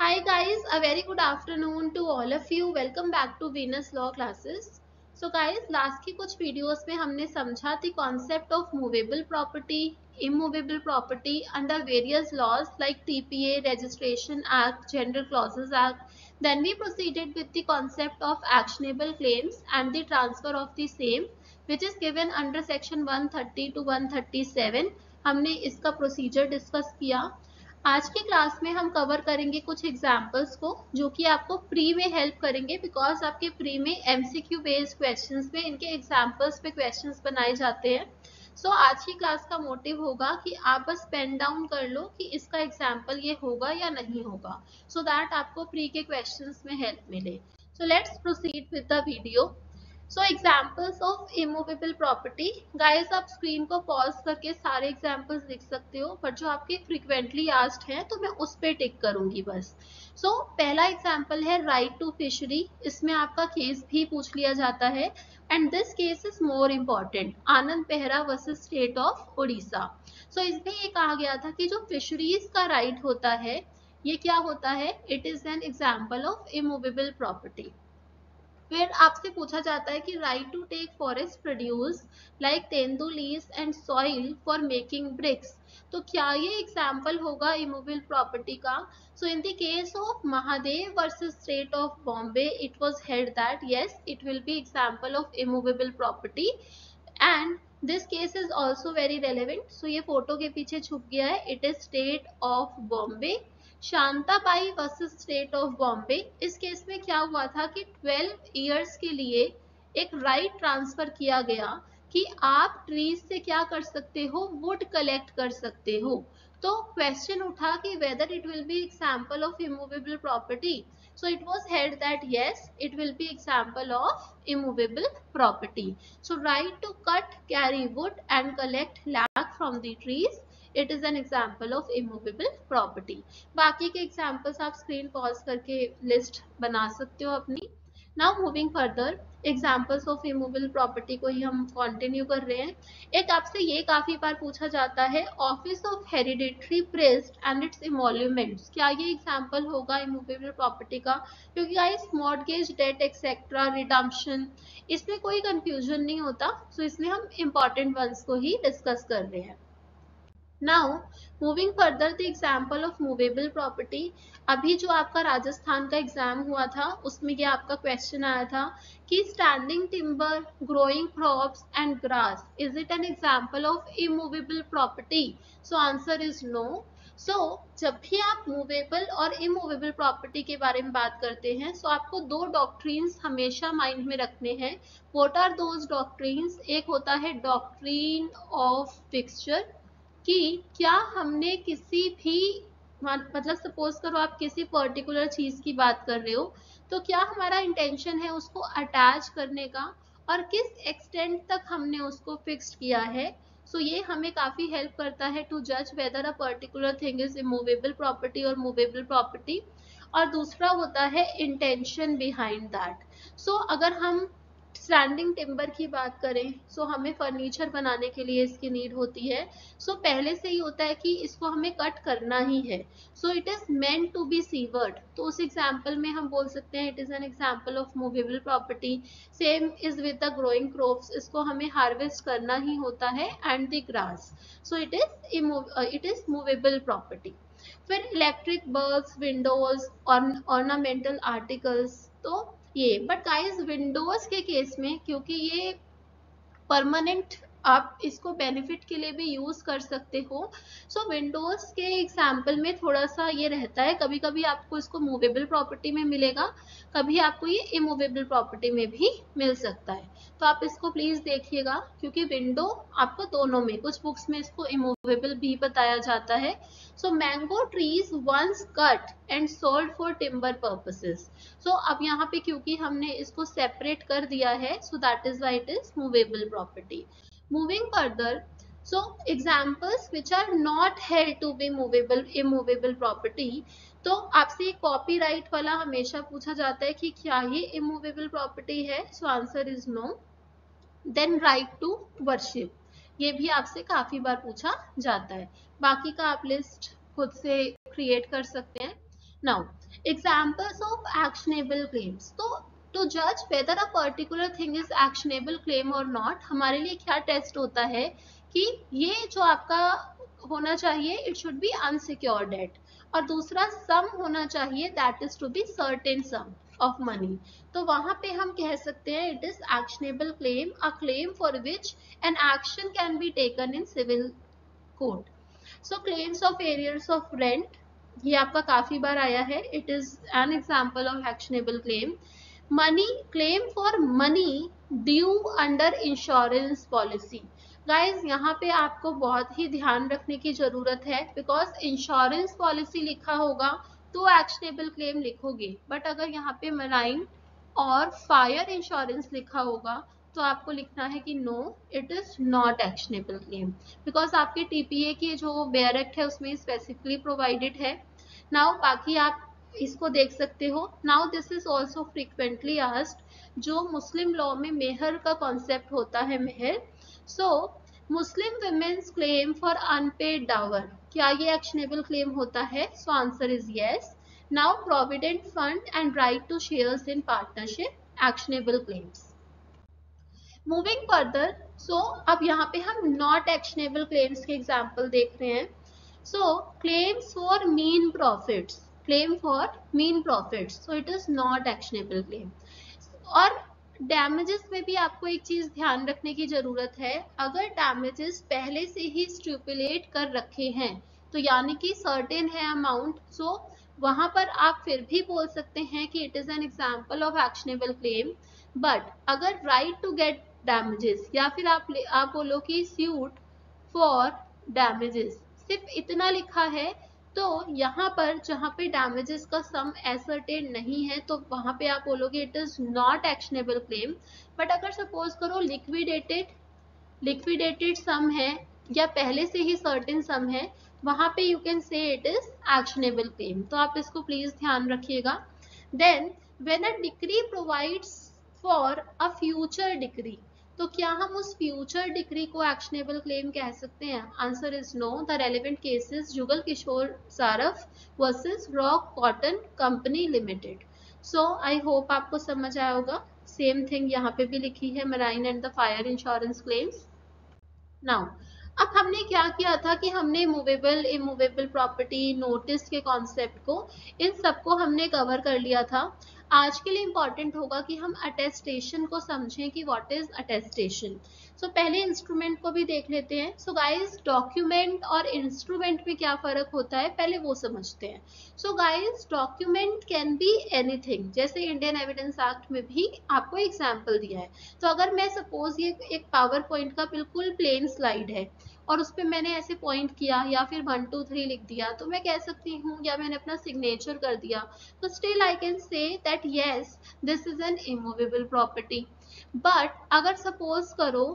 Hi guys, a very good afternoon to all of you. Welcome back to Venus Law classes. So guys, last की कुछ videos में हमने समझा थी concept of movable property, immovable property under various laws like TPA, Registration Act, General Clauses Act. Then we proceeded with the concept of actionable claims and the transfer of the same, which is given under section 130 to 137. हमने इसका procedure discuss किया. आज की class में हम cover करेंगे कुछ examples को जो कि आपको प्री में हेल्प करेंगे, बिकॉज आपके प्री में एमसीक्यू बेस्ड क्वेश्चंस में इनके एग्जाम्पल्स पे क्वेश्चंस बनाए जाते हैं. सो आज की क्लास का मोटिव होगा कि आप बस पेन डाउन कर लो कि इसका एग्जाम्पल ये होगा या नहीं होगा, सो दैट आपको प्री के क्वेश्चंस में हेल्प मिले. So let's proceed with the video. So examples of immovable property. Guys आप स्क्रीन को पॉज करके सारे एग्जाम्पल्स लिख सकते हो, बट जो आपके फ्रिक्वेंटली आस्क्ड हैं तो मैं उस पे टिक करूंगी बस. सो पहला एग्जाम्पल है राइट टू फिशरी. इसमें आपका केस भी पूछ लिया जाता है and this case is more important. Anand Pehra versus state of Orissa. So इसमें ये कहा गया था कि जो फिशरीज का राइट होता है ये क्या होता है, it is an example of immovable property. फिर आपसे पूछा जाता है कि right to take forest produce like tendu leaves and soil for making bricks. तो क्या ये एग्जाम्पल होगा इमूवेबल प्रॉपर्टी का? So in the case of Mahadev versus state of Bombay it was held that yes it will be example of immovable property and this case is also very relevant. So ये photo के पीछे छुप गया है, it is state of Bombay. Shantabai versus state of Bombay. इस case में क्या हुआ था कि 12 इयर्स के लिए एक राइट ट्रांसफर किया गया कि आप ट्रीज से क्या कर सकते हो, वुड कलेक्ट कर सकते हो. तो क्वेश्चन उठा कि whether it will be example of immovable property. So it was held that yes, it will be example of immovable property. So right to cut, carry wood and collect lac from the trees, it is an example of immovable property. बाकी के examples आप screen pause करके list बना सकते हो अपनी. Now moving further, examples of immovable property को ही हम कंटिन्यू कर रहे हैं. एक आपसे ये काफी बार पूछा जाता है office of hereditary priest and its emoluments. क्या ये एग्जाम्पल होगा इमूवेबल प्रॉपर्टी का? क्योंकि guys mortgage debt etcetera redemption इसमें कोई कंफ्यूजन नहीं होता, सो इसमें हम इंपॉर्टेंट वंस को ही डिस्कस कर रहे हैं. Now moving further the example of movable property. अभी जो आपका राजस्थान का एग्जाम हुआ था उसमें ये आपका क्वेश्चन आया था कि standing timber, growing crops and grass is it an example of immovable property? So answer is no. So जब भी आप मूवेबल और इमूवेबल प्रॉपर्टी के बारे में बात करते हैं सो आपको दो डॉक्ट्रीन्स हमेशा माइंड में रखने हैं. What are those doctrines? एक होता है डॉक्ट्रीन ऑफ फिक्सचर कि क्या हमने किसी भी मतलब सपोज करो आप किसी पर्टिकुलर चीज की बात कर रहे हो तो क्या हमारा इंटेंशन है उसको अटैच करने का और किस एक्सटेंट तक हमने उसको फिक्स्ड किया है. सो ये हमें काफी हेल्प करता है टू जज weather a particular thing is immovable property और मूवेबल प्रॉपर्टी. और दूसरा होता है इंटेंशन बिहाइंड दैट. सो अगर हम स्टैंडिंग टिम्बर की बात करें सो हमें फर्नीचर बनाने के लिए इसकी नीड होती है. सो पहले से ही होता है कि इसको हमें कट करना ही है. So it is meant to be severed. तो उस एग्जाम्पल में हम बोल सकते हैं it is an example of movable property. Same is with the growing crops. इसको हमें हार्वेस्ट करना ही होता है and the grass. So it is movable property. फिर इलेक्ट्रिक बल्ब्स, विंडोज और ऑर्नामेंटल आर्टिकल्स. तो ये बट गाइस विंडोज के केस में क्योंकि ये परमानेंट आप इसको बेनिफिट के लिए भी यूज कर सकते हो. सो विंडोज के एग्जाम्पल में थोड़ा सा ये रहता है, कभी कभी आपको इसको मूवेबल प्रॉपर्टी में मिलेगा, कभी आपको ये इमूवेबल प्रॉपर्टी में भी मिल सकता है. तो आप इसको प्लीज देखिएगा क्योंकि विंडो आपको दोनों में, कुछ बुक्स में इसको इमूवेबल भी बताया जाता है. So mango trees once cut and sold for timber purposes. So अब यहाँ पे क्योंकि हमने इसको सेपरेट कर दिया है so that is why it is movable property. Moving further, so examples which are not held to be immovable property. तो आपसे कॉपीराइट वाला हमेशा पूछा जाता है कि क्या ये इमूवेबल प्रॉपर्टी है. So answer is no. Then right to worship, ये भी आपसे काफी बार पूछा जाता है. बाकी का आप लिस्ट खुद से क्रिएट कर सकते हैं. Now, examples of actionable claims. तो to judge whether a particular thing is actionable claim or not, हमारे लिए क्या टेस्ट होता है कि ये जो आपका होना चाहिए, it should be unsecured debt, और दूसरा सम होना चाहिए, that is to be certain sum of money. तो वहां पे हम कह सकते हैं it is actionable claim, a claim for which an action can be taken in civil court. So claims of arrears of rent, ये आपका काफी बार आया है. It is an example of actionable claim. Money, claim for money due under insurance policy. Guys यहाँ पे आपको बहुत ही ध्यान रखने की जरूरत है, बिकॉज इंश्योरेंस पॉलिसी लिखा होगा तो एक्शनेबल क्लेम लिखोगे, बट अगर यहाँ पे मराइन और फायर इंश्योरेंस लिखा होगा तो आपको लिखना है कि no, it is not actionable claim, because आपके टीपीए के जो बेयर एक्ट है उसमें स्पेसिफिकली प्रोवाइडेड है. नाउ बाकी आप इसको देख सकते हो. Now this is also frequently asked. जो मुस्लिम लॉ में मेहर का कॉन्सेप्ट होता है, मेहर. So Muslim women's claim for unpaid dower, क्या ये एक्शनेबल क्लेम होता है? So answer is yes. Now provident fund and right to shares in partnership, actionable claims. Moving further, so अब यहाँ पे हम नॉट एक्शनेबल क्लेम्स के एग्जाम्पल देख रहे हैं. So claims for mean profits, claim for mean profits, so it is not actionable claim. और damages में भी आपको एक चीज ध्यान रखने की जरूरत है. अगर डैमेजेस पहले से ही स्टिपुलेट कर रखे हैं, तो यानी कि सर्टेन है अमाउंट, सो वहां पर आप फिर भी बोल सकते हैं कि it is an example of actionable claim. But अगर राइट टू गेट डैमेजेस, या फिर आप बोलो कि सूट फॉर डैमेजेस, सिर्फ इतना लिखा है, तो यहाँ पर जहाँ पे डैमेजेस का सम एसर्टेन नहीं है, तो वहां पे आप बोलोगे it is not actionable claim. But अगर सपोज करो लिक्विडेटेड सम है, या पहले से ही सर्टेन सम है, वहां पे you can say it is actionable claim. तो आप इसको प्लीज ध्यान रखिएगा. Then when a decree provides for a future decree, तो क्या हम उस फ्यूचर डिक्री को एक्शनेबल क्लेम कह सकते हैं? Answer is no. The relevant cases Jugal Kishore Saraf versus Rock Cotton Company Limited. So I hope आपको समझ आया होगा. सेम थिंग यहाँ पे भी लिखी है, marine and the fire insurance claims. Now अब हमने क्या किया था कि हमने मूवेबल इमूवेबल प्रॉपर्टी, नोटिस के कॉन्सेप्ट को, इन सबको हमने कवर कर लिया था. आज के लिए इंपॉर्टेंट होगा कि हम अटेस्टेशन को समझें कि व्हाट इज अटेस्टेशन. सो पहले इंस्ट्रूमेंट को भी देख लेते हैं. सो गाइस, डॉक्यूमेंट और इंस्ट्रूमेंट में क्या फर्क होता है पहले वो समझते हैं. So guys, document can be anything, जैसे इंडियन एविडेंस एक्ट में भी आपको एग्जाम्पल दिया है. तो अगर मैं सपोज ये एक पावर पॉइंट का बिल्कुल प्लेन स्लाइड है और उस पर मैंने ऐसे पॉइंट किया या फिर 1 2 3 लिख दिया, तो मैं कह सकती हूँ, या मैंने अपना सिग्नेचर कर दिया, तो still I can say that yes, this is an immovable property. But अगर सपोज करो,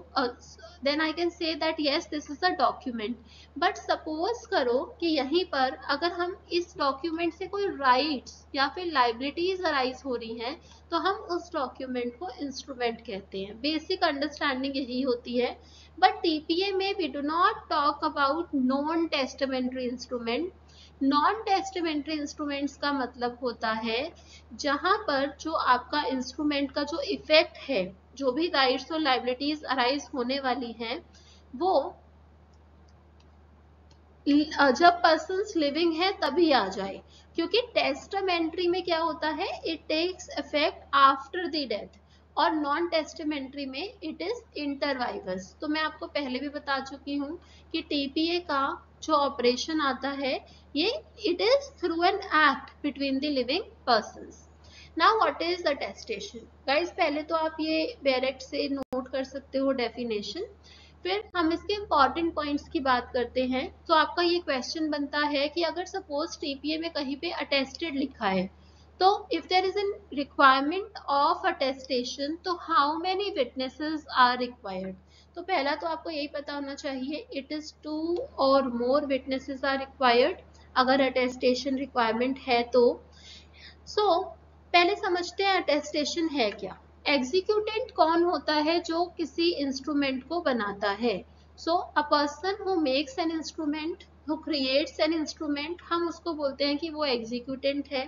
then I can say that yes, this is a document. But suppose करो कि यहीं पर अगर हम इस डॉक्यूमेंट से कोई राइट्स या फिर लाइबिलिटीज अराइज हो रही हैं, तो हम उस डॉक्यूमेंट को इंस्ट्रूमेंट कहते हैं. बेसिक अंडरस्टैंडिंग यही होती है. बट टीपीए में we do not talk about non testamentary instrument. Non testamentary instruments का मतलब होता है जहां पर जो आपका इंस्ट्रूमेंट का जो इफेक्ट है, जो भी राइट्स और लाइबिलिटीज अराइज होने वाली हैं, वो जब पर्सन्स लिविंग है तभी आ जाए. क्योंकि टेस्टामेंट्री में क्या होता है, it takes effect after the death, और नॉन टेस्टामेंट्री में इट इज इंटरवाइवस. तो मैं आपको पहले भी बता चुकी हूँ कि टीपीए का जो ऑपरेशन आता है, ये it is through an act between the living persons. Now what is attestation? Guys, पहले तो आप ये डायरेक्ट से नोट कर सकते हो डेफिनेशन, फिर हम इसके इंपॉर्टेंट पॉइंट्स की बात करते हैं. तो आपका ये क्वेश्चन बनता है कि अगर सपोज टीपीए में कहीं पे अटेस्टेड लिखा है, तो if there is an requirement of attestation, तो how many witnesses are required? तो पहला तो आपको यही पता होना चाहिए, इट इज 2 और मोर विटनेसेस आर रिक्वायर्ड अगर अटेस्टेशन रिक्वायरमेंट है तो. सो पहले समझते हैं अटेस्टेशन है क्या. एग्जीक्यूटेंट कौन होता है? जो किसी इंस्ट्रूमेंट को बनाता है. So a person who makes an instrument, who creates an instrument, हम उसको बोलते हैं कि वो एग्जीक्यूटेंट है.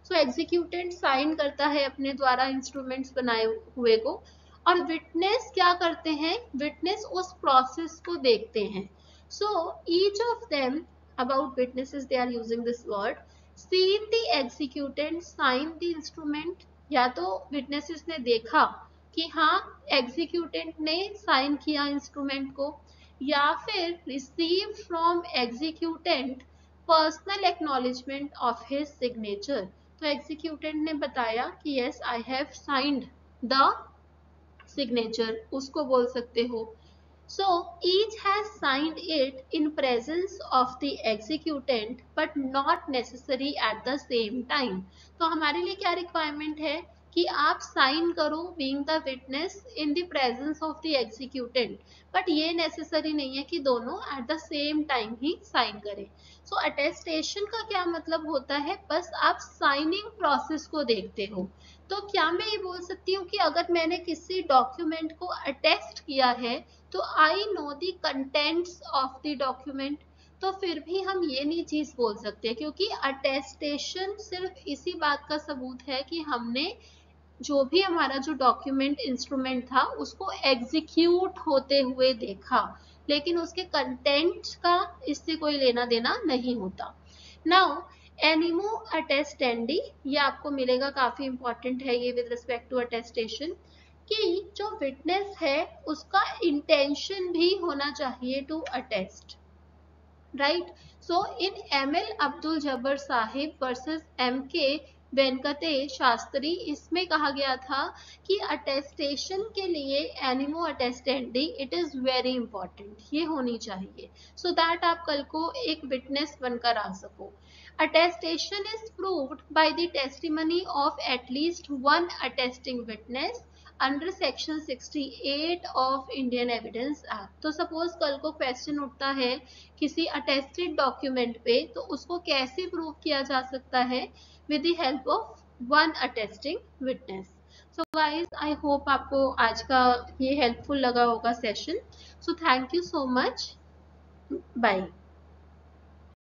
सो एग्जीक्यूटेंट साइन करता है अपने द्वारा इंस्ट्रूमेंट्स बनाए हुए को, और विटनेस क्या करते हैं, विटनेस उस प्रोसेस को देखते हैं. So each of them, about witnesses they are using this word, seen the executant sign the instrument, या तो विटनेसेस ने देखा कि हाँ एग्जीक्यूटेंट ने साइन किया इंस्ट्रूमेंट को, या फिर receive from executant personal acknowledgement of his signature. तो एग्जीक्यूटेंट ने बताया कि yes I have signed the signature, उसको बोल सकते हो. So each has signed it in presence of the executant but not necessary at the same time. तो हमारे लिए क्या रिक्वायरमेंट है कि आप साइन करो being the witness in the presence of the executant, but ये नेसेसरी नहीं है कि दोनों एट द सेम टाइम ही साइन करें. सो अटेस्टेशन का क्या मतलब होता है, बस आप साइनिंग प्रोसेस को देखते हो. तो क्या मैं ये बोल सकती हूँ कि अगर मैंने किसी डॉक्यूमेंट को अटेस्ट किया है तो I know the contents of the document, तो फिर भी हम ये नहीं चीज बोल सकते, क्योंकि अटेस्टेशन सिर्फ इसी बात का सबूत है कि हमने जो भी हमारा जो डॉक्यूमेंट इंस्ट्रूमेंट था उसको एग्जीक्यूट होते हुए देखा, लेकिन उसके कंटेंट का इससे कोई लेना देना नहीं होता. नाउ एनिमो अटेस्टेंडी, ये आपको मिलेगा, काफी इंपॉर्टेंट है ये विद रिस्पेक्ट टू अटेस्टेशन, कि जो विटनेस है उसका इंटेंशन भी होना चाहिए to attest, right. So in ML Abdul Jabbar Sahib versus MK Venkatesh Shastri, इसमें कहा गया था कि अटेस्टेशन के लिए animo attestandi it is very important, ये होनी चाहिए सो दैट आप कल को एक विटनेस बनकर आ सको. Attestation is proved by the testimony of at least one attesting witness under section 68 of Indian evidence act. तो सपोज कल को क्वेश्चन उठता है किसी अटेस्टेड डॉक्यूमेंट पे, तो उसको कैसे प्रूव किया जा सकता है, with the help of one attesting witness. So guys I hope आपको आज का ये हेल्पफुल लगा होगा session. So thank you so much, bye.